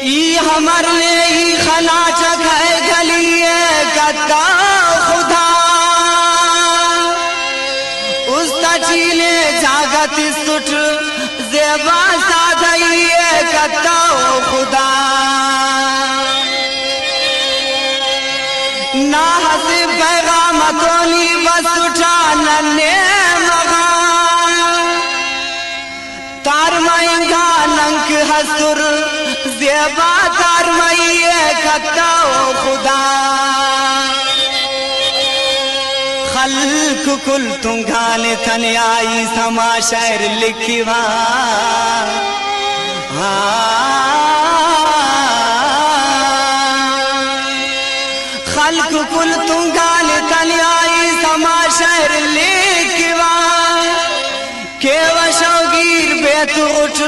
ई हमर ने ही खना चखाए गलिए कत्ता खुदा उस तचीले जागत सुठ जेबा साधइए कत्ता खुदा ना हसी पैगाम तोनी बस उठा नन्हे मगा तार मैंगा नंक हसुर जेबा तार मैये कत्ता खुदा खल्क कुल तुंगाने थने आई समा शहर लिखिवा खल्क कुल तुंगाने थने आई समा शहर लिखिवा के वशौगीर बेत उठ